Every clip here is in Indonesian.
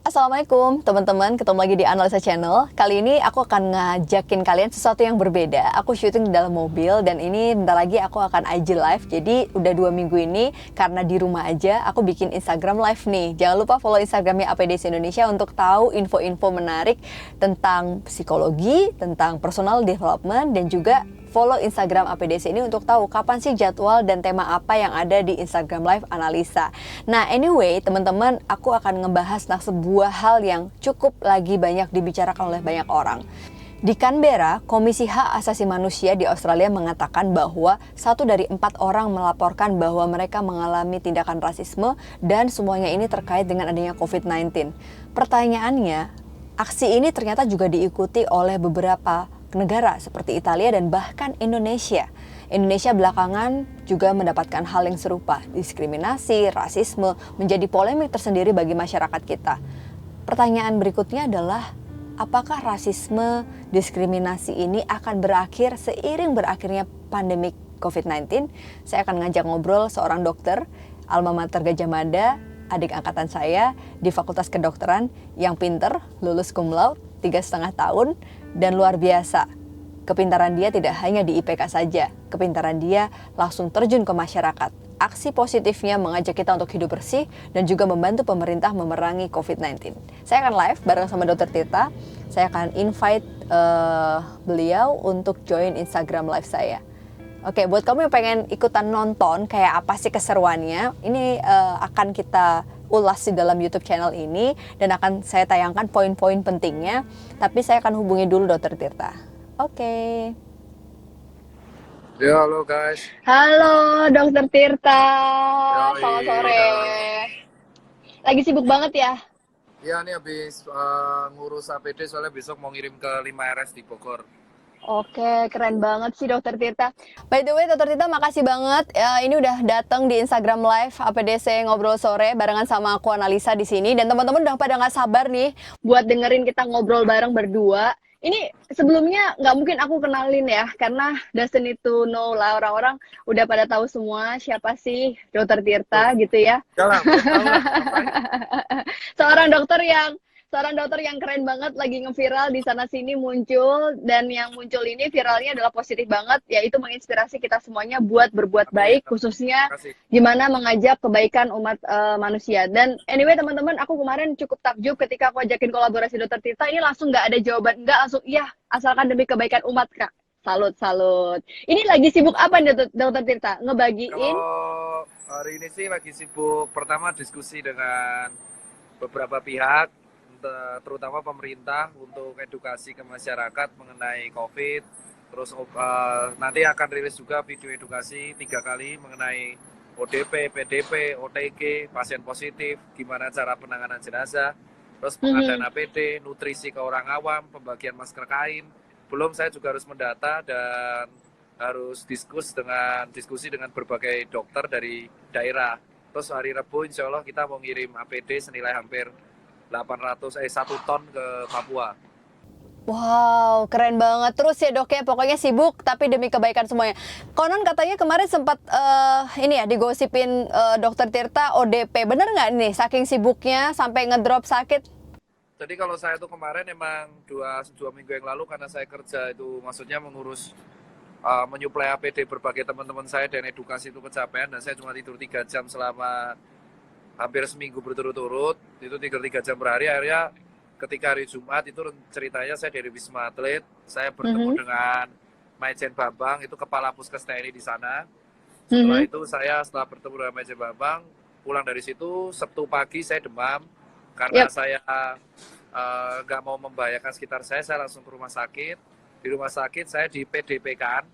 Assalamualaikum teman-teman, ketemu lagi di Analisa Channel. Kali ini aku akan ngajakin kalian sesuatu yang berbeda. Aku syuting di dalam mobil dan ini bentar lagi aku akan IG live. Jadi udah 2 minggu ini karena di rumah aja aku bikin Instagram live nih. Jangan lupa follow Instagramnya APDC Indonesia untuk tahu info-info menarik tentang psikologi, tentang personal development, dan juga follow Instagram APDC ini untuk tahu kapan sih jadwal dan tema apa yang ada di Instagram Live Analisa. Nah, anyway, teman-teman, aku akan ngebahas sebuah hal yang cukup lagi banyak dibicarakan oleh banyak orang. Di Canberra, Komisi Hak Asasi Manusia di Australia mengatakan bahwa 1 dari 4 orang melaporkan bahwa mereka mengalami tindakan rasisme dan semuanya ini terkait dengan adanya COVID-19. Pertanyaannya, aksi ini ternyata juga diikuti oleh beberapa negara seperti Italia dan bahkan Indonesia. Indonesia belakangan juga mendapatkan hal yang serupa. Diskriminasi, rasisme menjadi polemik tersendiri bagi masyarakat kita. Pertanyaan berikutnya adalah, apakah rasisme, diskriminasi ini akan berakhir seiring berakhirnya pandemi COVID-19? Saya akan ngajak ngobrol seorang dokter, alma mater Gadjah Mada, adik angkatan saya di Fakultas Kedokteran yang pinter, lulus cum laude, 3,5 tahun, dan luar biasa. Kepintaran dia tidak hanya di IPK saja, kepintaran dia langsung terjun ke masyarakat. Aksi positifnya mengajak kita untuk hidup bersih dan juga membantu pemerintah memerangi COVID-19. Saya akan live bareng sama Dr. Tirta. Saya akan invite beliau untuk join Instagram live saya. Oke, buat kamu yang pengen ikutan nonton kayak apa sih keseruannya, ini akan kita ulas di dalam YouTube channel ini dan akan saya tayangkan poin-poin pentingnya. Tapi saya akan hubungi dulu Dr. Tirta. Oke. Ya, halo guys. Halo Dr. Tirta. Selamat Yoi, sore. Lagi sibuk banget ya? ya ini habis ngurus APD soalnya besok mau ngirim ke 5RS di Bogor. Oke, keren banget sih Dokter Tirta. By the way, Dokter Tirta makasih banget. Ya, ini udah datang di Instagram Live APDC Ngobrol Sore barengan sama aku Analisa di sini. Dan teman-teman udah pada nggak sabar nih buat dengerin kita ngobrol bareng berdua. Ini sebelumnya nggak mungkin aku kenalin ya, karena doesn't need to know lah, orang-orang udah pada tahu semua siapa sih Dokter Tirta gitu ya. Jalan, tahu lah. Seorang dokter yang keren banget, lagi ngeviral di sana sini muncul, dan yang muncul ini viralnya adalah positif banget, yaitu menginspirasi kita semuanya buat berbuat Amin, baik, khususnya kasih. gimana mengajak kebaikan umat manusia. Dan anyway teman-teman, aku kemarin cukup takjub ketika aku ajakin kolaborasi Dokter Tirta, ini langsung nggak ada jawaban, nggak, langsung iya, asalkan demi kebaikan umat, Kak. Salut, salut. Ini lagi sibuk apa nih Dokter Tirta? Ngebagiin? Kalau hari ini sih lagi sibuk pertama diskusi dengan beberapa pihak, terutama pemerintah untuk edukasi ke masyarakat mengenai COVID. Terus nanti akan rilis juga video edukasi 3 kali mengenai ODP, PDP, OTG, pasien positif, gimana cara penanganan jenazah, terus pengadaan APD, nutrisi ke orang awam, pembagian masker kain. Belum saya juga harus mendata dan harus diskusi dengan berbagai dokter dari daerah. Terus hari Rabu insya Allah kita mau ngirim APD senilai hampir 1 ton ke Papua. Wow, keren banget. Terus ya dok ya, pokoknya sibuk tapi demi kebaikan semuanya. Konon katanya kemarin sempat ini ya digosipin Dokter Tirta ODP. Bener nggak nih, saking sibuknya sampai ngedrop sakit? Jadi kalau saya tuh kemarin emang dua minggu yang lalu karena saya kerja itu maksudnya mengurus menyuplai APD berbagai teman-teman saya dan edukasi itu kecapean, dan saya cuma tidur 3 jam selama hampir seminggu berturut-turut, itu tidur 3 jam per hari. Akhirnya ketika hari Jumat itu ceritanya saya dari Wisma Atlet, saya bertemu dengan Maijen Bambang, itu kepala Puskes TNI di sana. Setelah itu setelah bertemu dengan Maijen Bambang, pulang dari situ Sabtu pagi saya demam, karena saya nggak mau membahayakan sekitar saya langsung ke rumah sakit. Di rumah sakit saya di PDP kan,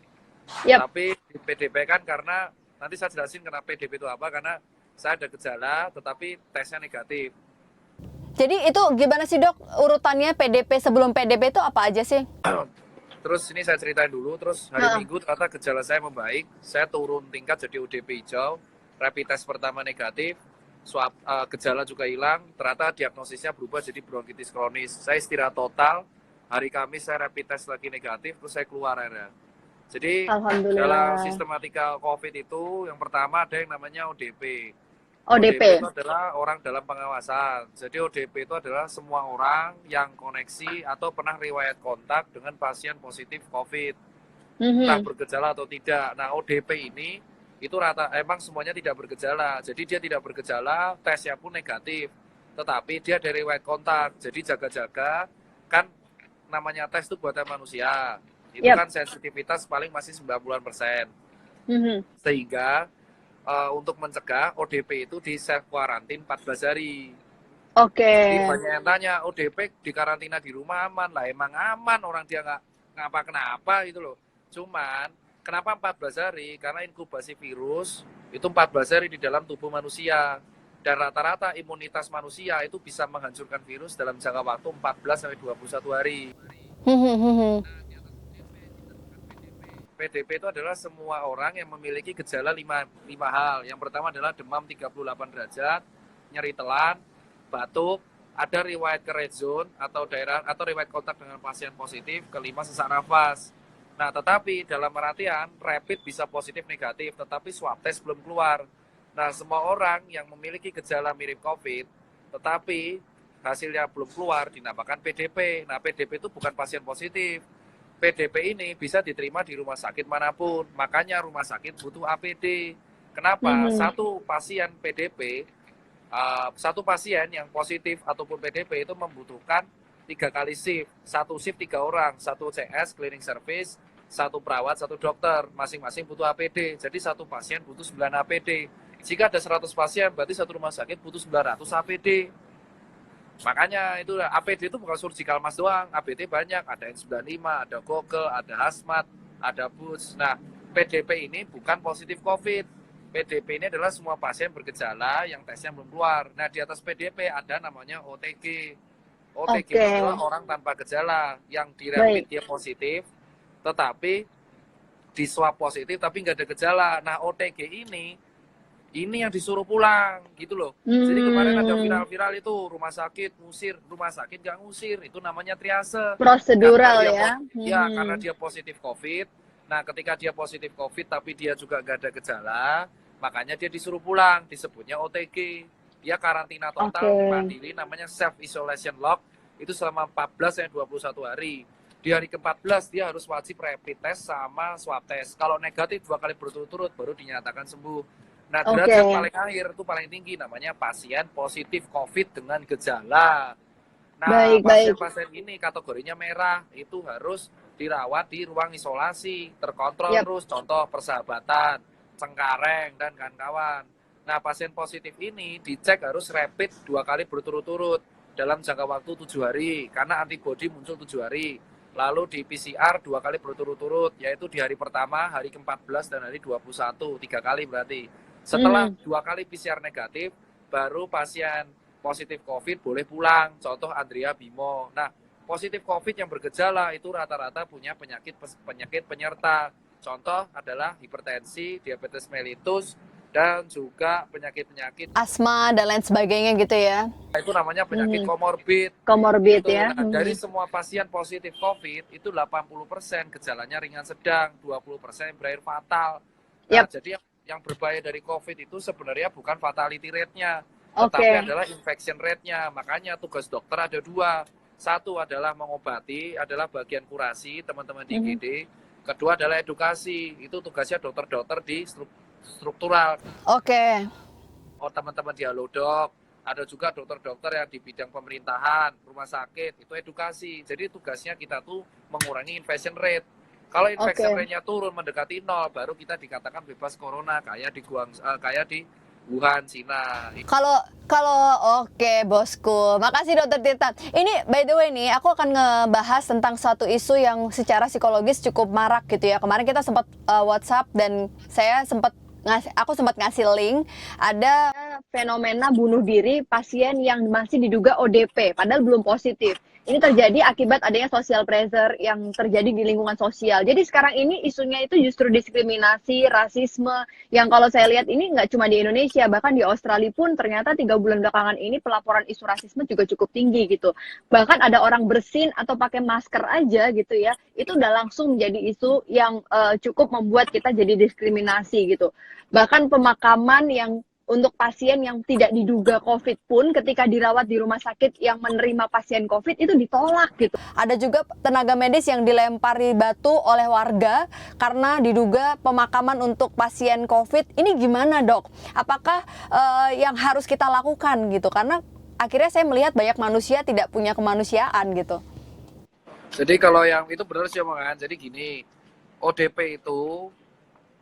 tapi di PDP kan karena nanti saya jelasin kenapa PDP itu apa, karena saya ada gejala tetapi tesnya negatif. Jadi itu gimana sih dok urutannya, PDP sebelum PDP itu apa aja sih? Terus ini saya ceritain dulu, terus hari Minggu ternyata gejala saya membaik, saya turun tingkat jadi ODP hijau, rapid test pertama negatif, swab gejala juga hilang, ternyata diagnosisnya berubah jadi bronkitis kronis. Saya istirahat total, hari Kamis saya rapid test lagi negatif, terus saya keluar akhirnya. Jadi dalam sistematika COVID itu yang pertama ada yang namanya ODP. ODP. ODP itu adalah orang dalam pengawasan. Jadi ODP itu adalah semua orang yang koneksi atau pernah riwayat kontak dengan pasien positif COVID, entah bergejala atau tidak. Nah, ODP ini itu emang semuanya tidak bergejala. Jadi dia tidak bergejala, tesnya pun negatif. Tetapi dia dari riwayat kontak. Jadi jaga-jaga, kan namanya tes itu buatan manusia. Itu kan sensitivitas paling masih 90%. Sehingga untuk mencegah ODP itu di self quarantine 14 hari. Jadi banyak yang tanya, ODP di karantina di rumah aman lah. Emang aman, orang dia nggak ngapa-kenapa gitu loh. Cuman kenapa 14 hari? Karena inkubasi virus itu 14 hari di dalam tubuh manusia. Dan rata-rata imunitas manusia itu bisa menghancurkan virus dalam jangka waktu 14 sampai 21 hari. PDP itu adalah semua orang yang memiliki gejala 5 hal. Yang pertama adalah demam 38 derajat, nyeri telan, batuk, ada riwayat ke red zone atau daerah atau riwayat kontak dengan pasien positif, kelima sesak nafas. Nah, tetapi dalam penelitian rapid bisa positif negatif, tetapi swab test belum keluar. Nah, semua orang yang memiliki gejala mirip COVID, tetapi hasilnya belum keluar dinamakan PDP. Nah, PDP itu bukan pasien positif. PDP ini bisa diterima di rumah sakit manapun. Makanya rumah sakit butuh APD. Kenapa? Satu pasien PDP, satu pasien yang positif ataupun PDP itu membutuhkan 3 kali shift. 1 shift 3 orang, 1 CS, cleaning service, 1 perawat, 1 dokter. Masing-masing butuh APD. Jadi satu pasien butuh 9 APD. Jika ada 100 pasien, berarti satu rumah sakit butuh 900 APD. Makanya itu APD itu bukan surgical mask doang, APD banyak, ada N95, ada goggle, ada hazmat, ada boots. Nah, PDP ini bukan positif COVID. PDP ini adalah semua pasien bergejala yang tesnya belum keluar. Nah, di atas PDP ada namanya OTG. OTG itu adalah orang tanpa gejala, yang di rapid dia positif, tetapi di swab positif tapi nggak ada gejala. Nah, OTG ini yang disuruh pulang gitu loh. Jadi kemarin ada viral-viral itu rumah sakit ngusir, rumah sakit nggak ngusir, itu namanya triase. Prosedural ya. Ya, karena dia positif COVID. Nah, ketika dia positif COVID tapi dia juga nggak ada gejala, makanya dia disuruh pulang, disebutnya OTG. Dia karantina total, mandiri, namanya self isolation lock, itu selama 14 sampai 21 hari. Di hari ke-14 dia harus wajib rapid test sama swab test. Kalau negatif 2 kali berturut-turut baru dinyatakan sembuh. Nah, derajat paling akhir itu paling tinggi, namanya pasien positif COVID dengan gejala. Nah, pasien-pasien ini kategorinya merah, itu harus dirawat di ruang isolasi, terkontrol terus, contoh Persahabatan, Cengkareng, dan kawan-kawan. Nah, pasien positif ini dicek harus rapid 2 kali berturut-turut dalam jangka waktu 7 hari, karena antibodi muncul 7 hari. Lalu di PCR 2 kali berturut-turut, yaitu di hari pertama, hari ke-14, dan hari 21, 3 kali berarti. Setelah 2 kali PCR negatif, baru pasien positif COVID boleh pulang. Contoh Andrea Bimo. Nah, positif COVID yang bergejala itu rata-rata punya penyakit penyerta. Contoh adalah hipertensi, diabetes mellitus, dan juga penyakit-penyakit asma dan lain sebagainya gitu ya. Itu namanya penyakit komorbid. Komorbid gitu. ya. Nah, dari semua pasien positif COVID itu 80% gejalanya ringan sedang, 20% berakhir fatal. Nah, jadi yang berbahaya dari COVID itu sebenarnya bukan fatality rate-nya, tetapi adalah infection rate-nya. Makanya tugas dokter ada 2. Satu adalah mengobati, adalah bagian kurasi teman-teman di IGD. Kedua adalah edukasi, itu tugasnya dokter-dokter di struktural. Oh, teman-teman di Halodoc, ada juga dokter-dokter yang di bidang pemerintahan, rumah sakit, itu edukasi. Jadi tugasnya kita tuh mengurangi infection rate. Kalau infection rate-nya turun mendekati 0, baru kita dikatakan bebas corona kayak di Wuhan, Cina. Kalau bosku. Makasih Dokter Tirta. Ini by the way nih, aku akan ngebahas tentang suatu isu yang secara psikologis cukup marak gitu ya. Kemarin kita sempat WhatsApp dan aku sempat ngasih link, ada fenomena bunuh diri pasien yang masih diduga ODP padahal belum positif. Ini terjadi akibat adanya social pressure yang terjadi di lingkungan sosial. Jadi sekarang ini isunya itu justru diskriminasi, rasisme, yang kalau saya lihat ini nggak cuma di Indonesia, bahkan di Australia pun ternyata 3 bulan belakangan ini pelaporan isu rasisme juga cukup tinggi gitu. Bahkan ada orang bersin atau pakai masker aja gitu ya, itu udah langsung menjadi isu yang cukup membuat kita jadi diskriminasi gitu. Bahkan pemakaman yang untuk pasien yang tidak diduga COVID pun ketika dirawat di rumah sakit yang menerima pasien COVID itu ditolak gitu. Ada juga tenaga medis yang dilempari batu oleh warga karena diduga pemakaman untuk pasien COVID. Ini gimana, Dok? Apakah yang harus kita lakukan gitu? Karena akhirnya saya melihat banyak manusia tidak punya kemanusiaan gitu. Jadi kalau yang itu benar sih omongan. Jadi gini, ODP itu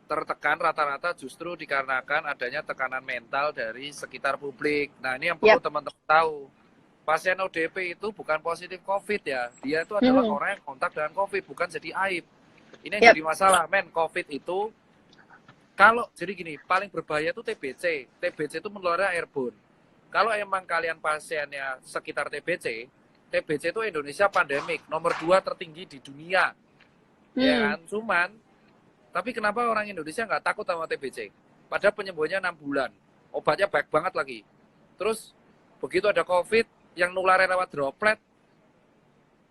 tertekan rata-rata justru dikarenakan adanya tekanan mental dari sekitar publik. Nah, ini yang perlu teman-teman tahu. Pasien ODP itu bukan positif COVID ya. Dia itu adalah orang yang kontak dengan COVID, bukan jadi aib. Ini yang jadi masalah, men. COVID itu, kalau, jadi gini, paling berbahaya itu TBC. TBC itu menularnya airborne. Kalau emang kalian pasiennya sekitar TBC, TBC itu Indonesia pandemik, nomor 2 tertinggi di dunia. Ya kan? Cuman, tapi kenapa orang Indonesia nggak takut sama TBC? Padahal penyembuhannya 6 bulan. Obatnya baik banget lagi. Terus, begitu ada COVID, yang nularnya lewat droplet,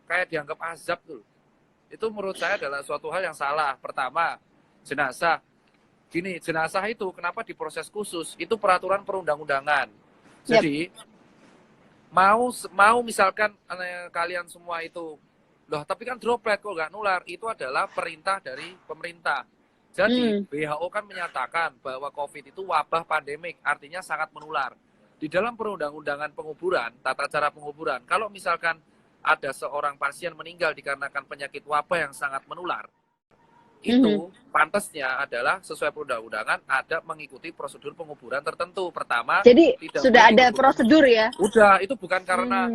kayak dianggap azab tuh. Itu menurut saya adalah suatu hal yang salah. Pertama, jenazah. Gini, jenazah itu kenapa diproses khusus? Itu peraturan perundang-undangan. Jadi, mau misalkan kalian semua itu, loh tapi kan droplet kok nggak nular, itu adalah perintah dari pemerintah. Jadi WHO kan menyatakan bahwa COVID itu wabah pandemik, artinya sangat menular. Di dalam perundang-undangan penguburan, tata cara penguburan, kalau misalkan ada seorang pasien meninggal dikarenakan penyakit wabah yang sangat menular, itu pantasnya adalah sesuai perundang-undangan ada mengikuti prosedur penguburan tertentu. Pertama, jadi tidak sudah ada prosedur ya? Udah, itu bukan karena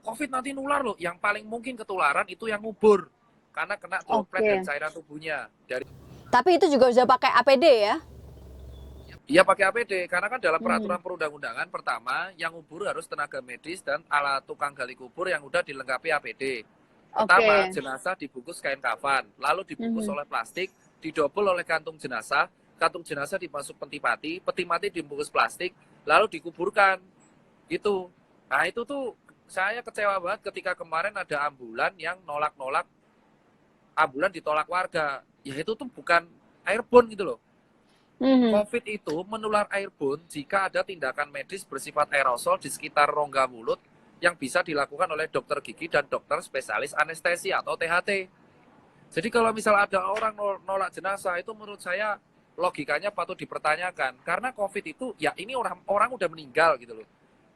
COVID nanti nular loh. Yang paling mungkin ketularan itu yang ngubur. Karena kena droplet dan cairan tubuhnya. Tapi itu juga sudah pakai APD ya? Iya pakai APD. Karena kan dalam peraturan perundang-undangan, pertama, yang ngubur harus tenaga medis dan alat tukang gali kubur yang udah dilengkapi APD. Pertama, jenazah dibungkus kain kafan. Lalu dibungkus oleh plastik, didobel oleh kantung jenazah dimasuk peti mati dibungkus plastik, lalu dikuburkan. Gitu. Nah itu tuh saya kecewa banget ketika kemarin ada ambulan yang nolak-nolak, ambulan ditolak warga. Ya itu tuh bukan airborne gitu loh. COVID itu menular airborne jika ada tindakan medis bersifat aerosol di sekitar rongga mulut yang bisa dilakukan oleh dokter gigi dan dokter spesialis anestesi atau THT. Jadi kalau misal ada orang nolak jenazah, itu menurut saya logikanya patut dipertanyakan. Karena COVID itu, ya ini orang udah meninggal gitu loh.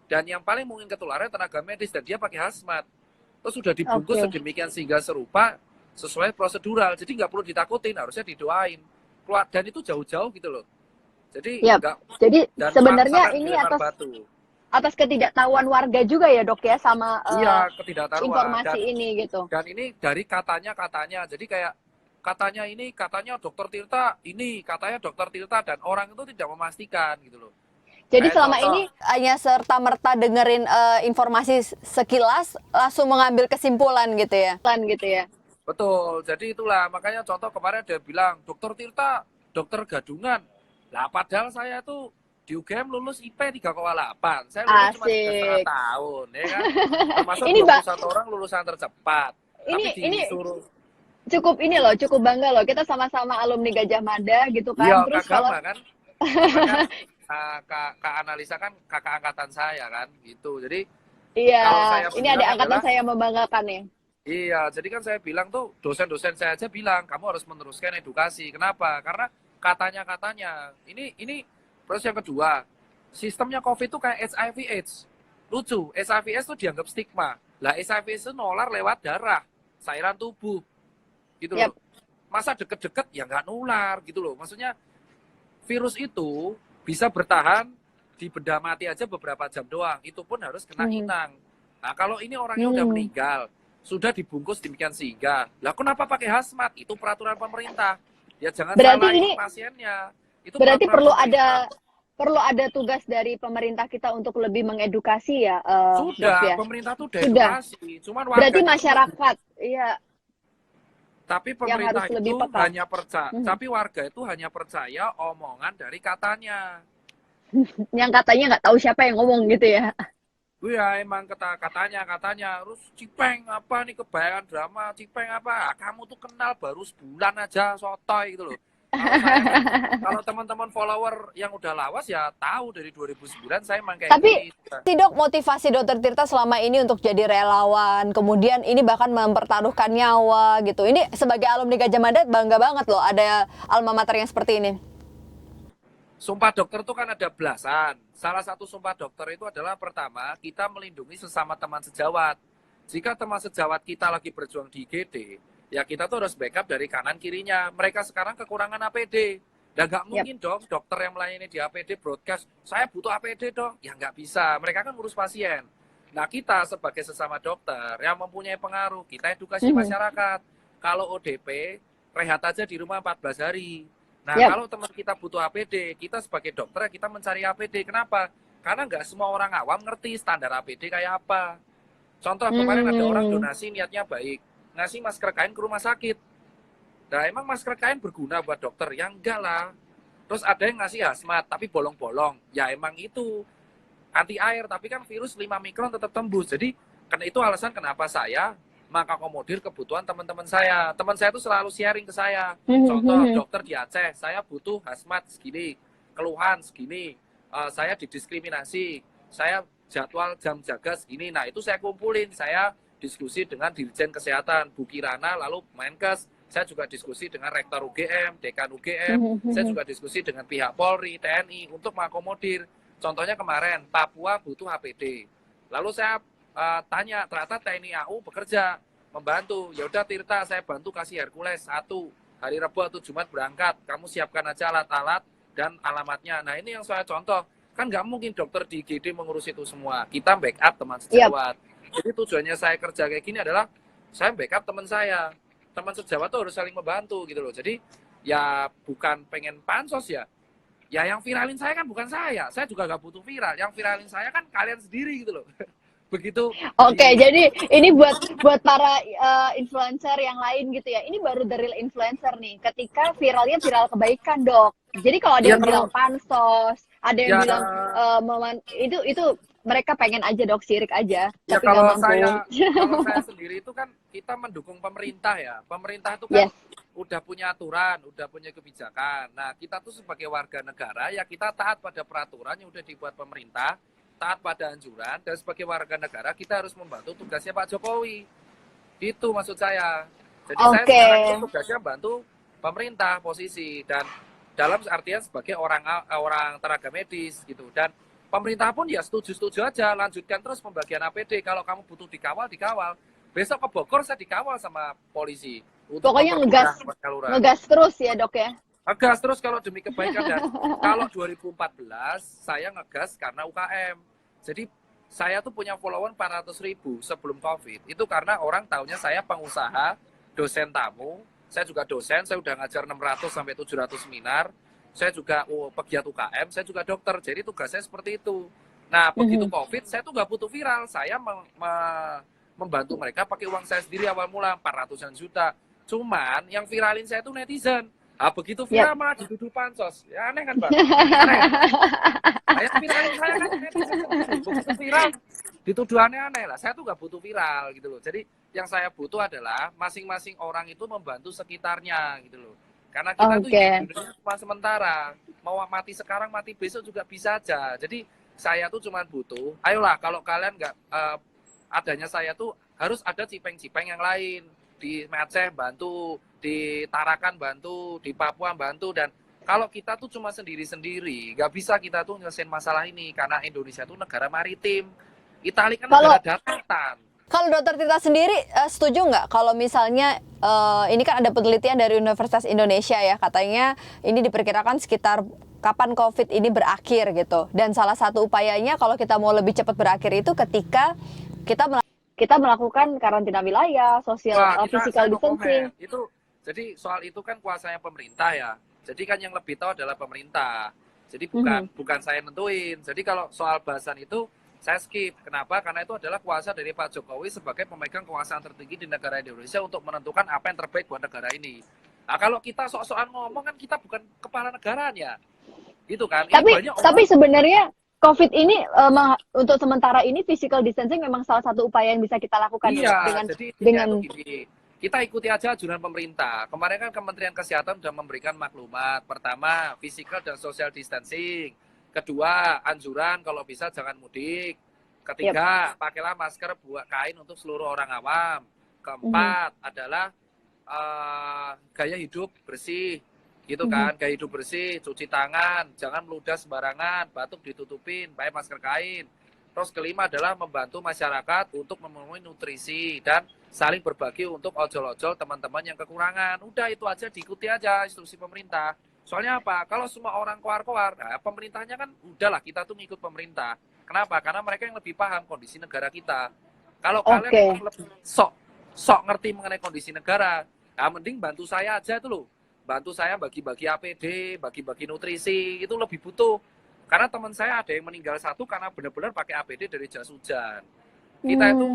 Dan yang paling mungkin ketularan tenaga medis, dan dia pakai hazmat. Terus sudah dibungkus sedemikian sehingga serupa, sesuai prosedural. Jadi nggak perlu ditakutin, harusnya didoain. Dan itu jauh-jauh gitu loh. Jadi, jadi sebenarnya ini atas ketidaktahuan warga juga ya dok ya sama ketidaktahuan informasi ini gitu. Dan ini dari katanya, jadi kayak katanya dokter Tirta ini, katanya dokter Tirta, dan orang itu tidak memastikan gitu loh. Jadi selama ini hanya serta-merta dengerin informasi sekilas langsung mengambil kesimpulan gitu ya. Betul, jadi itulah makanya contoh kemarin dia bilang dokter Tirta, dokter gadungan. Lah padahal saya tuh di UGM lulus IP 3,8. Saya lulus cuma 3,5 tahun, ya kan? Termasuk ini 21 orang lulusan tercepat. Ini cukup bangga loh. Kita sama-sama alumni Gajah Mada gitu kan. Iya, terus kalau kan Kak Analisa kan kakak angkatan saya kan, gitu. Jadi kalau saya ini ada angkatan saya membanggakan ya. Iya, jadi kan saya bilang tuh dosen-dosen saya aja bilang kamu harus meneruskan edukasi. Kenapa? Karena katanya ini. Terus yang kedua, sistemnya COVID itu kayak HIV/AIDS. Lucu, HIV/AIDS itu dianggap stigma. Lah HIV/AIDS itu nular lewat darah, cairan tubuh, gitu loh. Masa deket-deket ya nggak nular, gitu loh. Maksudnya virus itu bisa bertahan di benda mati aja beberapa jam doang. Itu pun harus kena inang. Nah kalau ini orangnya udah meninggal, sudah dibungkus demikian sehingga, lah kenapa pakai hazmat? Itu peraturan pemerintah. Ya jangan salahin pasiennya. Itu berarti perlu ada tugas dari pemerintah kita untuk lebih mengedukasi ya. Sudah, pemerintah tuh udah edukasi. Cuman warga berarti masyarakat, Tapi pemerintah itu hanya percaya, tapi warga itu hanya percaya omongan dari katanya. Yang katanya nggak tahu siapa yang ngomong gitu ya. Iya, emang katanya. Terus Cipeng apa nih kebayangan drama, Cipeng apa? Kamu tuh kenal baru sebulan aja sotoy gitu loh. Kalau saya kan, kalau teman-teman follower yang udah lawas ya tahu dari 2009 saya emang kayak Tapi gini. Dok, motivasi Dokter Tirta selama ini untuk jadi relawan, kemudian ini bahkan mempertaruhkan nyawa gitu. Ini sebagai alumni Gajah Mada bangga banget loh ada alma mater yang seperti ini. Sumpah dokter itu kan ada belasan. Salah satu sumpah dokter itu adalah pertama, kita melindungi sesama teman sejawat. Jika teman sejawat kita lagi berjuang di IGD, ya kita tuh harus backup dari kanan kirinya. Mereka sekarang kekurangan APD. Dan nggak mungkin dong dokter yang melayani di APD broadcast, saya butuh APD dong. Ya nggak bisa, mereka kan ngurus pasien. Nah kita sebagai sesama dokter yang mempunyai pengaruh, kita edukasi masyarakat. Kalau ODP, rehat aja di rumah 14 hari. Nah kalau teman kita butuh APD, kita sebagai dokter kita mencari APD. Kenapa? Karena nggak semua orang awam ngerti standar APD kayak apa. Contoh kemarin ada orang donasi niatnya baik, ngasih masker kain ke rumah sakit. Nah emang masker kain berguna buat dokter? Ya enggak lah. Terus ada yang ngasih hazmat tapi bolong-bolong. Ya emang itu anti air, tapi kan virus 5 mikron tetap tembus. Jadi karena itu alasan kenapa saya mengakomodir kebutuhan teman-teman saya. Teman saya itu selalu sharing ke saya. Contoh dokter di Aceh, saya butuh hazmat segini, keluhan segini, saya didiskriminasi, saya jadwal jam jaga segini. Nah itu saya kumpulin, saya diskusi dengan Dirjen Kesehatan, Bu Kirana, lalu Menkes. Saya juga diskusi dengan Rektor UGM, Dekan UGM, saya juga diskusi dengan pihak Polri, TNI untuk mengakomodir. Contohnya kemarin, Papua butuh APD. Lalu saya tanya, ternyata TNI AU bekerja, membantu. Ya udah Tirta, saya bantu kasih Hercules 1, hari Rabu atau Jumat berangkat. Kamu siapkan aja alat-alat dan alamatnya. Nah ini yang saya contoh. Kan nggak mungkin dokter di IGD mengurus itu semua. Kita backup teman sejawat. Jadi tujuannya saya kerja kayak gini adalah, saya backup teman saya. Teman sejawat tuh harus saling membantu gitu loh. Jadi ya bukan pengen pansos ya. Ya yang viralin saya kan bukan saya juga nggak butuh viral. Yang viralin saya kan kalian sendiri gitu loh. Begitu. Oke, jadi ini buat para influencer yang lain gitu ya. Ini baru the real influencer nih. Ketika viralnya viral kebaikan, Dok. Jadi kalau ada yang bilang pansos, ada yang bilang itu mereka pengen aja Dok, sirik aja. Ya Tapi kalau nggak mampu. kalau saya sendiri itu kan kita mendukung pemerintah ya. Pemerintah itu kan udah punya aturan, udah punya kebijakan. Nah kita tuh sebagai warga negara ya kita taat pada peraturan yang udah dibuat pemerintah, taat pada anjuran, dan sebagai warga negara kita harus membantu tugasnya Pak Jokowi. Itu maksud saya. Jadi saya sekarang itu tugasnya bantu pemerintah posisi dan dalam artian sebagai orang tenaga medis gitu. Dan pemerintah pun ya setuju-setuju aja, lanjutkan terus pembagian APD. Kalau kamu butuh dikawal, dikawal. Besok ke Bogor saya dikawal sama polisi. Pokoknya ngegas terus ya Dok ya? Ngegas terus kalau demi kebaikan. Dan kalau 2014 saya ngegas karena UKM. Jadi saya tuh punya follower 400.000 sebelum COVID. Itu karena orang taunya saya pengusaha, dosen tamu. Saya juga dosen, saya udah ngajar 600 sampai 700 seminar. Saya juga pegiat UKM, saya juga dokter. Jadi tugas saya seperti itu. Nah, begitu COVID, saya tuh nggak butuh viral. Saya membantu mereka pakai uang saya sendiri awal mula 400-an juta. Cuman yang viralin saya tuh netizen. Ah, begitu viral malah dituduh pansos. Ya aneh kan, Bang? Aneh. Nah, yang viralin saya kan netizen. Begitu viral, dituduh aneh-aneh lah. Saya tuh nggak butuh viral gitu loh. Jadi yang saya butuh adalah masing-masing orang itu membantu sekitarnya gitu loh. Karena kita tuh hidupnya cuma sementara. Mau mati sekarang, mati besok juga bisa aja. Jadi saya tuh cuma butuh, ayolah kalau kalian nggak adanya saya tuh harus ada cipeng-cipeng yang lain. Di Aceh bantu, di Tarakan bantu, di Papua bantu. Dan kalau kita tuh cuma sendiri-sendiri, nggak bisa kita tuh nyelesain masalah ini. Karena Indonesia tuh negara maritim. Italia kan negara daratan. Kalau Dokter Tirta sendiri setuju nggak kalau misalnya ini kan ada penelitian dari Universitas Indonesia ya, katanya ini diperkirakan sekitar kapan COVID ini berakhir gitu. Dan salah satu upayanya kalau kita mau lebih cepat berakhir itu ketika kita melakukan karantina wilayah, physical distancing. Itu jadi soal itu kan kuasanya pemerintah ya. Jadi kan yang lebih tahu adalah pemerintah. Jadi bukan saya nentuin. Jadi kalau soal bahasan itu saya skip. Kenapa? Karena itu adalah kuasa dari Pak Jokowi sebagai pemegang kekuasaan tertinggi di negara Indonesia untuk menentukan apa yang terbaik buat negara ini. Nah, kalau kita sok-sokan ngomong kan kita bukan kepala negaranya. Gitu kan. Tapi sebenarnya COVID ini untuk sementara ini physical distancing memang salah satu upaya yang bisa kita lakukan dengan dengan gini, kita ikuti aja anjuran pemerintah. Kemarin kan Kementerian Kesehatan sudah memberikan maklumat. Pertama, physical dan social distancing. Kedua, anjuran kalau bisa jangan mudik. Ketiga, pakailah masker buat kain untuk seluruh orang awam. Keempat adalah gaya hidup bersih. Gitu kan, gaya hidup bersih, cuci tangan, jangan meludah sembarangan, batuk ditutupin, pakai masker kain. Terus kelima adalah membantu masyarakat untuk memenuhi nutrisi dan saling berbagi untuk ojol-ojol teman-teman yang kekurangan. Udah itu aja, diikuti aja instruksi pemerintah. Soalnya apa? Kalau semua orang koar-koar, nah pemerintahnya kan udahlah kita tuh ngikut pemerintah. Kenapa? Karena mereka yang lebih paham kondisi negara kita. Kalau kalian lebih sok ngerti mengenai kondisi negara, nah mending bantu saya aja itu loh. Bantu saya bagi-bagi APD, bagi-bagi nutrisi, itu lebih butuh. Karena teman saya ada yang meninggal satu karena benar-benar pakai APD dari jas hujan. Kita itu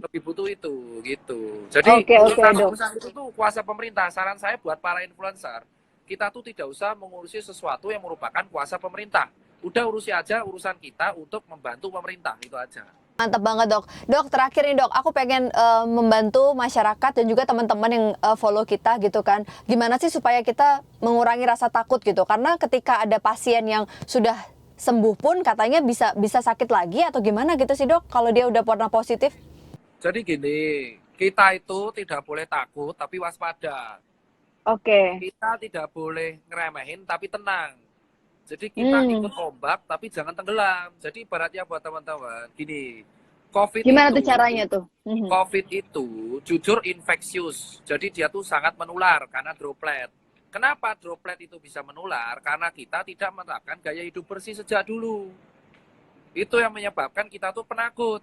lebih butuh itu, gitu. Jadi urusan itu tuh kuasa pemerintah. Saran saya buat para influencer, kita tuh tidak usah mengurusi sesuatu yang merupakan kuasa pemerintah. Udah urusi aja urusan kita untuk membantu pemerintah, itu aja. Mantap banget dok. Dok terakhir nih dok, aku pengen membantu masyarakat dan juga teman-teman yang follow kita gitu kan. Gimana sih supaya kita mengurangi rasa takut gitu? Karena ketika ada pasien yang sudah sembuh pun katanya bisa sakit lagi atau gimana gitu sih dok? Kalau dia udah pernah positif? Jadi gini, kita itu tidak boleh takut tapi waspada. Kita tidak boleh ngeremehin tapi tenang. Jadi kita ikut ombak tapi jangan tenggelam. Jadi ibaratnya buat teman-teman, gini, Gimana tuh caranya tuh? COVID itu jujur infeksius. Jadi dia tuh sangat menular karena droplet. Kenapa droplet itu bisa menular? Karena kita tidak menerapkan gaya hidup bersih sejak dulu. Itu yang menyebabkan kita tuh penakut.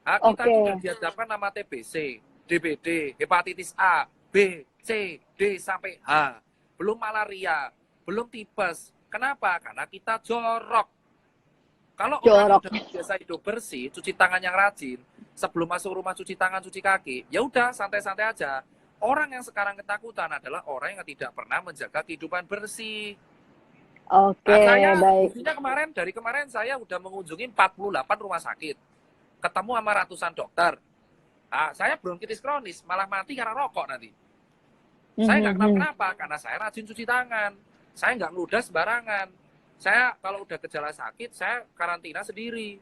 Kita sudah dihadapkan nama TBC, DBD, hepatitis A, B, C, D, sampai H. Belum malaria, belum tipes. Kenapa? Karena kita jorok. Kalau orang udah biasa hidup bersih, cuci tangan yang rajin, sebelum masuk rumah cuci tangan, cuci kaki, ya udah santai-santai aja. Orang yang sekarang ketakutan adalah orang yang tidak pernah menjaga kehidupan bersih. Baik. Dari kemarin saya udah mengunjungi 48 rumah sakit. Ketemu sama ratusan dokter. Saya bronkitis kronis, malah mati karena rokok nanti. Saya nggak kenapa-kenapa, karena saya rajin cuci tangan. Saya nggak ngeludah sembarangan. Saya kalau udah gejala sakit, saya karantina sendiri.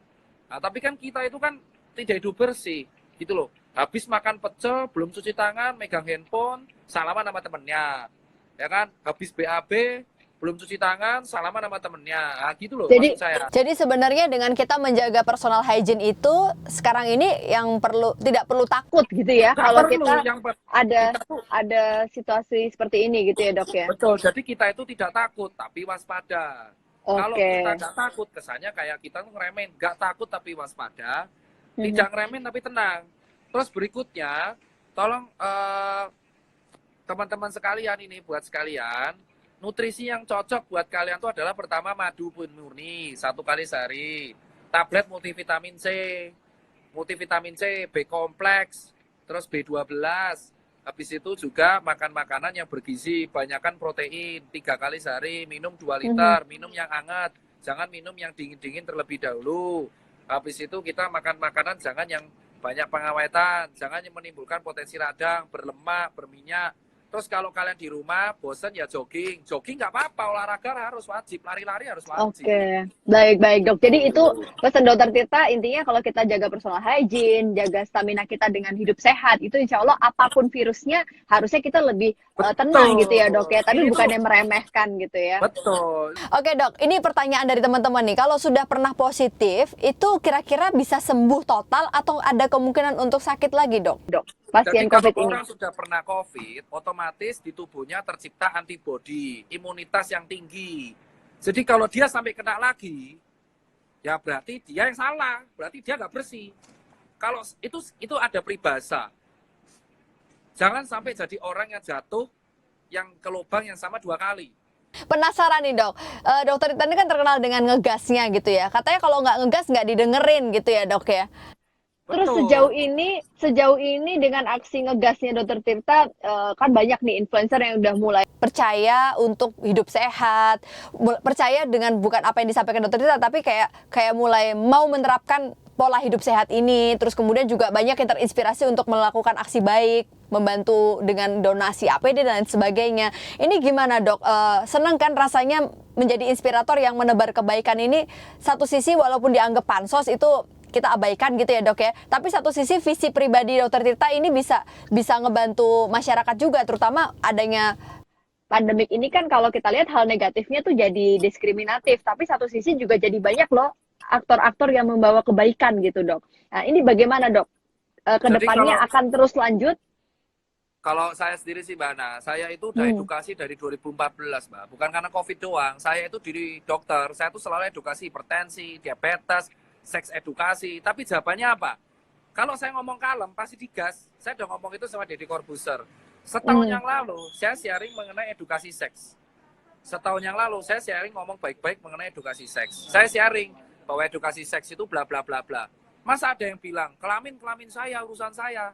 Tapi kan kita itu kan tidak hidup bersih, gitu loh. Habis makan pecel, belum cuci tangan, megang handphone, salaman sama temennya. Ya kan? Habis BAB, belum cuci tangan, salaman sama temennya. Gitu loh maksud saya. Jadi sebenarnya dengan kita menjaga personal hygiene itu, sekarang ini yang tidak perlu takut gitu ya. Kalau kita ada situasi seperti ini gitu ya dok ya. Betul, jadi kita itu tidak takut, tapi waspada. Kalau kita nggak takut, kesannya kayak kita tuh ngeremen. Nggak takut tapi waspada, tidak ngeremen tapi tenang. Terus berikutnya, tolong teman-teman sekalian ini, buat sekalian, nutrisi yang cocok buat kalian itu adalah pertama madu murni 1 kali sehari, tablet multivitamin C, B kompleks, terus B12. Habis itu juga makan makanan yang bergizi, banyakkan protein 3 kali sehari, minum 2 liter, minum yang hangat, jangan minum yang dingin-dingin terlebih dahulu. Habis itu kita makan makanan jangan yang banyak pengawetan, jangan yang menimbulkan potensi radang, berlemak, berminyak. Terus kalau kalian di rumah bosan ya jogging nggak apa-apa, olahraga harus wajib, lari-lari harus wajib. Baik dok. Jadi itu pesan dokter Tirta, intinya kalau kita jaga personal hygiene, jaga stamina kita dengan hidup sehat, itu insya Allah apapun virusnya harusnya kita lebih tenang gitu ya dok ya. Tapi bukannya meremehkan gitu ya. Betul. Oke dok, ini pertanyaan dari teman-teman nih. Kalau sudah pernah positif, itu kira-kira bisa sembuh total atau ada kemungkinan untuk sakit lagi dok? Pasien jadi COVID kalau ini. orang sudah pernah COVID, otomatis di tubuhnya tercipta antibodi, imunitas yang tinggi. Jadi kalau dia sampai kena lagi, ya berarti dia yang salah, berarti dia nggak bersih. Kalau itu ada peribahasa. Jangan sampai jadi orang yang jatuh, yang ke lubang yang sama 2 kali. Penasaran nih dok, dokter Tirta ini kan terkenal dengan ngegasnya gitu ya. Katanya kalau nggak ngegas nggak didengerin gitu ya dok ya. Terus sejauh ini dengan aksi ngegasnya dokter Tirta, kan banyak nih influencer yang udah mulai percaya untuk hidup sehat, percaya dengan bukan apa yang disampaikan dokter Tirta, tapi kayak mulai mau menerapkan pola hidup sehat ini. Terus kemudian juga banyak yang terinspirasi untuk melakukan aksi baik. membantu dengan donasi APD dan lain sebagainya. Ini gimana dok? Seneng kan rasanya menjadi inspirator yang menebar kebaikan ini. Satu sisi walaupun dianggap pansos itu kita abaikan gitu ya dok ya. Tapi satu sisi visi pribadi Dokter Tirta ini bisa ngebantu masyarakat juga, terutama adanya Pandemik ini kan kalau kita lihat hal negatifnya tuh jadi diskriminatif, tapi satu sisi juga jadi banyak loh aktor-aktor yang membawa kebaikan gitu dok. Nah ini bagaimana dok? Jadi Kedepannya akan terus lanjut? kalau saya sendiri sih Mbak Ana, saya itu udah edukasi dari 2014 Mbak. Bukan karena COVID doang, saya itu diri dokter, saya tuh selalu edukasi hipertensi, diabetes, seks edukasi. Tapi jawabannya apa? Kalau saya ngomong kalem, pasti digas. Saya udah ngomong itu sama Deddy Corbuzier. Setahun yang lalu, saya sharing mengenai edukasi seks. Setahun yang lalu, saya sharing ngomong baik-baik mengenai edukasi seks. Saya sharing bahwa edukasi seks itu bla bla bla bla. Masa ada yang bilang, kelamin saya, urusan saya.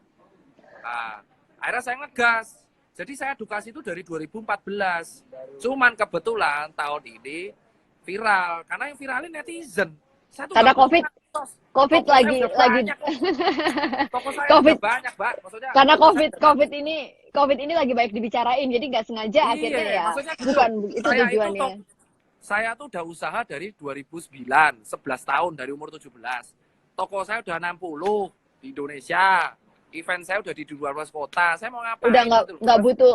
Nah, akhirnya saya ngegas. Jadi saya edukasi itu dari 2014. Cuman kebetulan tahun ini viral. Karena yang viralin netizen. Saya tuh Karena nggak COVID Toko saya lagi udah banyak. Toko saya COVID udah banyak, Mbak. Maksudnya karena toko saya COVID ini lagi banyak dibicarain, jadi nggak sengaja Iya, akhirnya ya maksudnya gitu. bukan itu Saya itu tujuannya. saya tuh udah usaha dari 2009, 11 tahun dari umur 17. Toko saya udah 60 di Indonesia. Event saya udah di luar kota. Saya mau ngapain? Udah gitu loh. nggak butuh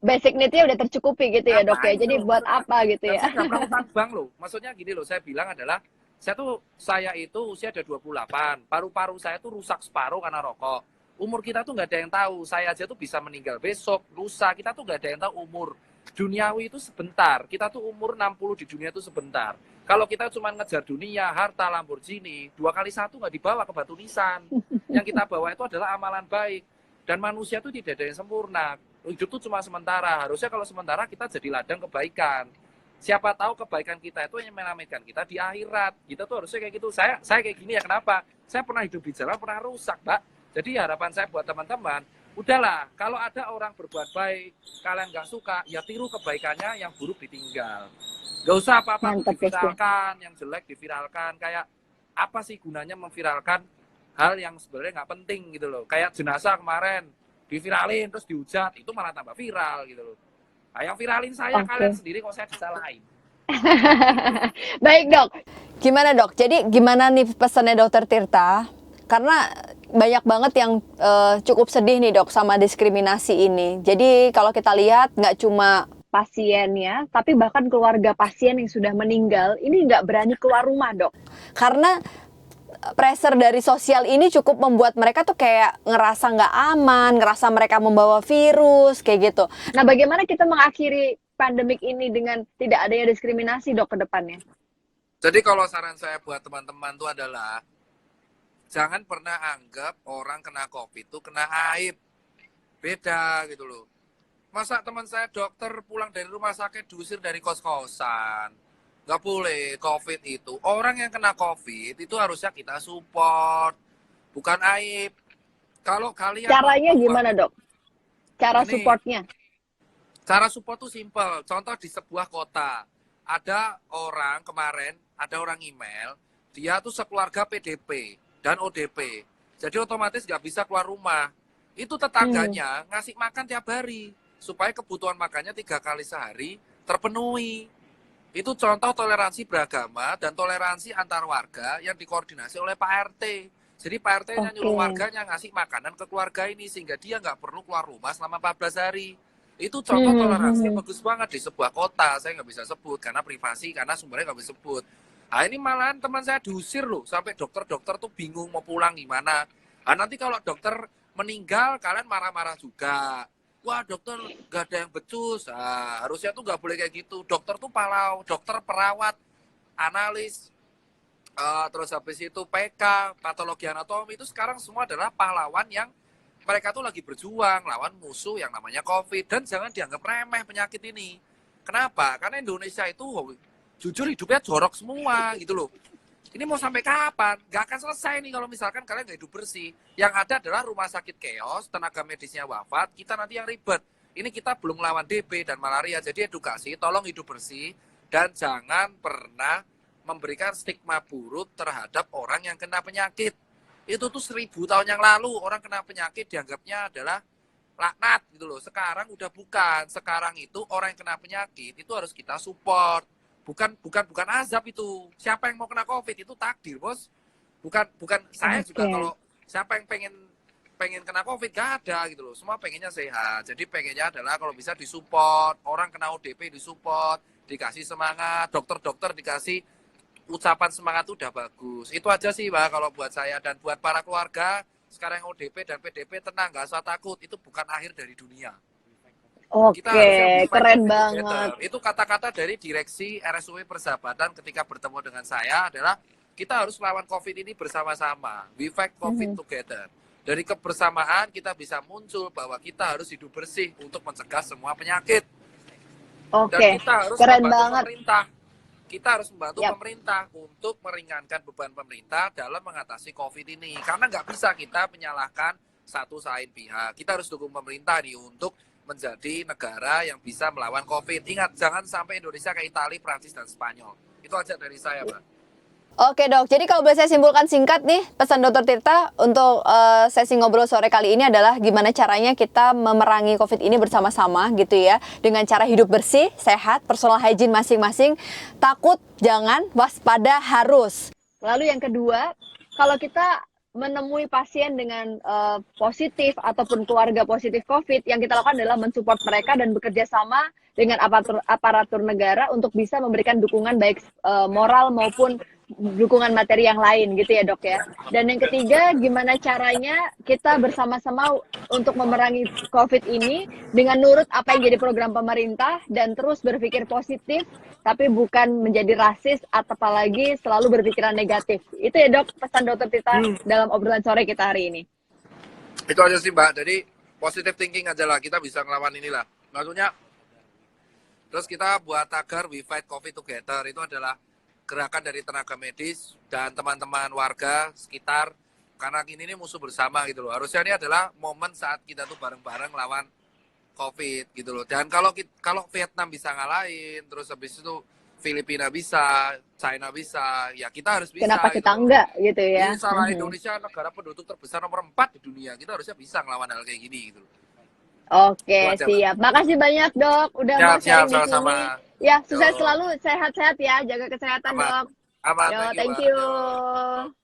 basic need-nya udah tercukupi gitu ya dok ya. Ngapain Jadi loh, buat maksudnya. apa gitu Dan ya? saya nggak pernah utang bank loh. Maksudnya gini loh, saya bilang adalah saya itu usia ada 28, paru-paru saya tuh rusak separuh karena rokok. Umur kita tuh nggak ada yang tahu. Saya aja tuh bisa meninggal besok, lusa. Kita tuh nggak ada yang tahu umur. Duniawi itu sebentar. Kita tuh umur 60 di dunia itu sebentar. Kalau kita cuma ngejar dunia, harta, Lamborghini, 2 kali 1 nggak dibawa ke batu nisan. Yang kita bawa itu adalah amalan baik. Dan manusia tuh tidak ada yang sempurna. Hidup tuh cuma sementara. Harusnya kalau sementara kita jadi ladang kebaikan. Siapa tahu kebaikan kita itu yang menyelamatkan kita di akhirat. Kita tuh harusnya kayak gitu. Saya kayak gini ya, kenapa? Saya pernah hidup di jalan, pernah rusak, Mbak. Jadi harapan saya buat teman-teman, udahlah, kalau ada orang berbuat baik, kalian nggak suka, ya tiru kebaikannya, yang buruk ditinggal. Nggak usah apa-apa diviralkan, yang jelek diviralkan. Kayak apa sih gunanya memviralkan hal yang sebenarnya nggak penting gitu loh. Kayak jenazah kemarin, diviralin, terus dihujat, itu malah tambah viral gitu loh. Nah, yang viralin saya, kalian sendiri kok saya disalahin. Baik dok. Gimana dok? Jadi gimana nih pesannya Dokter Tirta? Karena banyak banget yang cukup sedih nih dok sama diskriminasi ini. Jadi kalau kita lihat nggak cuma Pasiennya, tapi bahkan keluarga pasien yang sudah meninggal, ini nggak berani keluar rumah dok. karena pressure dari sosial ini cukup membuat mereka tuh kayak ngerasa nggak aman, ngerasa mereka membawa virus kayak gitu. Nah bagaimana kita mengakhiri pandemik ini dengan tidak adanya diskriminasi dok ke depannya? Jadi kalau saran saya buat teman-teman itu adalah jangan pernah anggap orang kena COVID itu kena aib. Beda gitu loh. Masa teman saya dokter pulang dari rumah sakit diusir dari kos-kosan. Nggak boleh. COVID itu, orang yang kena COVID itu harusnya kita support. Bukan aib. Kalau kalian... Caranya gimana dok? Cara Ini, supportnya? Cara support tuh simple. Contoh di sebuah kota. Ada orang kemarin, ada orang email, dia tuh sekeluarga PDP dan ODP. Jadi otomatis nggak bisa keluar rumah. Itu tetangganya ngasih makan tiap hari. Supaya kebutuhan makannya 3 kali sehari terpenuhi. Itu contoh toleransi beragama dan toleransi antar warga yang dikoordinasi oleh Pak RT. Jadi Pak RT nyuruh warganya ngasih makanan ke keluarga ini sehingga dia nggak perlu keluar rumah selama 14 hari. Itu contoh toleransi yang bagus banget di sebuah kota. Saya nggak bisa sebut karena privasi, karena sumbernya nggak bisa sebut. Nah ini malahan teman saya diusir loh. Sampai dokter-dokter tuh bingung mau pulang gimana. Nah nanti kalau dokter meninggal kalian marah-marah juga. Wah dokter gak ada yang becus. Nah, harusnya tuh gak boleh kayak gitu. Dokter tuh pahlawan, dokter perawat, analis, terus habis itu PK, patologi anatomi, itu sekarang semua adalah pahlawan yang mereka tuh lagi berjuang lawan musuh yang namanya COVID. Dan jangan dianggap remeh penyakit ini. Kenapa? Karena Indonesia itu jujur hidupnya jorok semua gitu loh. Ini mau sampai kapan? Gak akan selesai nih kalau misalkan kalian gak hidup bersih. Yang ada adalah rumah sakit chaos, tenaga medisnya wafat, kita nanti yang ribet. Ini kita belum lawan DB dan malaria, jadi edukasi, tolong hidup bersih. Dan jangan pernah memberikan stigma buruk terhadap orang yang kena penyakit. Itu tuh 1000 tahun yang lalu, orang kena penyakit dianggapnya adalah laknat gitu loh. Sekarang udah bukan. Sekarang itu orang yang kena penyakit itu harus kita support. Bukan azab itu. Siapa yang mau kena COVID itu takdir, Bos. Bukan saya juga, Oke. kalau siapa yang pengen kena COVID gak ada gitu loh. Semua pengennya sehat. Jadi pengennya adalah kalau bisa disupport, orang kena ODP disupport, dikasih semangat, dokter-dokter dikasih ucapan semangat itu udah bagus. Itu aja sih, Mbak, kalau buat saya. Dan buat para keluarga sekarang yang ODP dan PDP, tenang, nggak usah takut. Itu bukan akhir dari dunia. Kita Oke, harusnya we fight keren COVID banget. together. Itu kata-kata dari direksi RSUI Persahabatan ketika bertemu dengan saya adalah kita harus lawan COVID ini bersama-sama. We fight COVID Mhm. together. Dari kebersamaan kita bisa muncul bahwa kita harus hidup bersih untuk mencegah semua penyakit. Dan Oke, kita harus keren membantu banget. pemerintah. Kita harus membantu Yap. pemerintah untuk meringankan beban pemerintah dalam mengatasi COVID ini. Karena nggak bisa kita menyalahkan satu lain pihak. Kita harus dukung pemerintah nih untuk menjadi negara yang bisa melawan COVID. Ingat, jangan sampai Indonesia kayak Italia, Prancis, dan Spanyol. Itu aja dari saya, Mbak. Oke dok, jadi kalau boleh saya simpulkan singkat nih, pesan Dokter Tirta untuk sesi ngobrol sore kali ini adalah gimana caranya kita memerangi COVID ini bersama-sama gitu ya, dengan cara hidup bersih, sehat, personal hygiene masing-masing, takut jangan, waspada harus. Lalu yang kedua, kalau kita menemui pasien dengan positif ataupun keluarga positif COVID, yang kita lakukan adalah mensupport mereka dan bekerja sama dengan aparatur negara untuk bisa memberikan dukungan baik moral maupun dukungan materi yang lain gitu ya dok ya. Dan yang ketiga, gimana caranya kita bersama-sama untuk memerangi COVID ini dengan nurut apa yang jadi program pemerintah dan terus berpikir positif tapi bukan menjadi rasis atau apalagi selalu berpikiran negatif. Itu ya dok pesan Dokter Tirta dalam obrolan sore kita hari ini. Itu aja sih, Mbak. Jadi positive thinking aja lah, kita bisa ngelawan inilah. Maksudnya, terus kita buat tagar We Fight COVID Together. Itu adalah gerakan dari tenaga medis dan teman-teman warga sekitar. Karena ini musuh bersama gitu loh. Harusnya ini adalah momen saat kita tuh bareng-bareng lawan COVID gitu loh. Dan kalau Vietnam bisa ngalahin, terus habis itu Filipina bisa, China bisa, ya kita harus bisa. Kenapa kita gitu. enggak gitu ya? Ini salah Indonesia, negara penduduk terbesar nomor 4 di dunia. Kita harusnya bisa ngelawan hal kayak gini gitu loh. Oke, siap. Makasih banyak dok udah mau sharing di sini. Sama-sama. Ya, sukses Yo. selalu, sehat-sehat ya, jaga kesehatan Aman. dok. Aman, Yo, thank thank you, you. Mbak.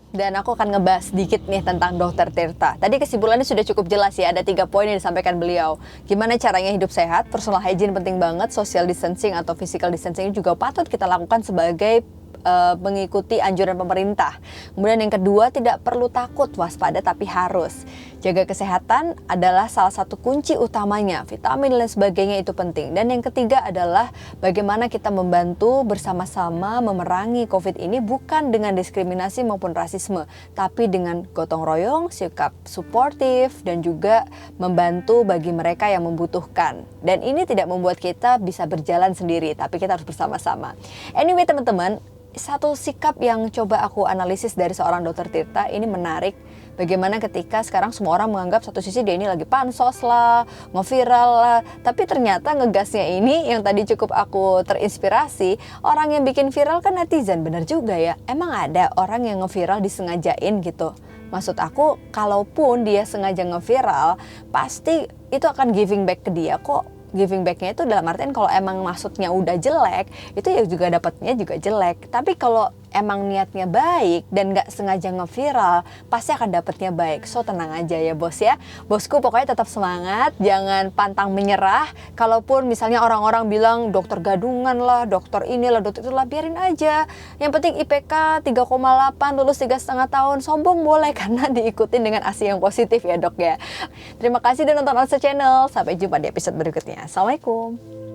Dan aku akan ngebahas sedikit nih tentang Dokter Tirta. Tadi kesimpulannya sudah cukup jelas ya, ada 3 poin yang disampaikan beliau. Gimana caranya hidup sehat, personal hygiene penting banget, social distancing atau physical distancing juga patut kita lakukan sebagai mengikuti anjuran pemerintah. Kemudian yang kedua, tidak perlu takut, waspada tapi harus. Jaga kesehatan adalah salah satu kunci utamanya. Vitamin dan sebagainya itu penting. Dan yang ketiga adalah bagaimana kita membantu bersama-sama memerangi COVID ini bukan dengan diskriminasi maupun rasisme, tapi dengan gotong royong, sikap suportif, dan juga membantu bagi mereka yang membutuhkan. Dan ini tidak membuat kita bisa berjalan sendiri, tapi kita harus bersama-sama. Anyway teman-teman, satu sikap yang coba aku analisis dari seorang Dokter Tirta ini menarik. Bagaimana ketika sekarang semua orang menganggap satu sisi dia ini lagi pansos lah, ngeviral lah. Tapi ternyata ngegasnya ini yang tadi cukup aku terinspirasi, orang yang bikin viral kan netizen, bener juga ya. Emang ada orang yang ngeviral disengajain gitu? Maksud aku, kalaupun dia sengaja ngeviral, pasti itu akan giving back ke dia kok. Giving back-nya itu dalam artian kalau emang maksudnya udah jelek, itu ya juga dapatnya juga jelek. Tapi kalau emang niatnya baik dan gak sengaja ngeviral, pasti akan dapatnya baik. So tenang aja ya bos ya. Bosku pokoknya tetap semangat, jangan pantang menyerah. Kalaupun misalnya orang-orang bilang dokter gadungan lah, dokter inilah, dokter itulah, biarin aja. Yang penting IPK 3,8, lulus 3,5 tahun, sombong boleh karena diikutin dengan ASI yang positif ya dok ya. Terima kasih udah nonton Alsa Channel, sampai jumpa di episode berikutnya. Assalamualaikum.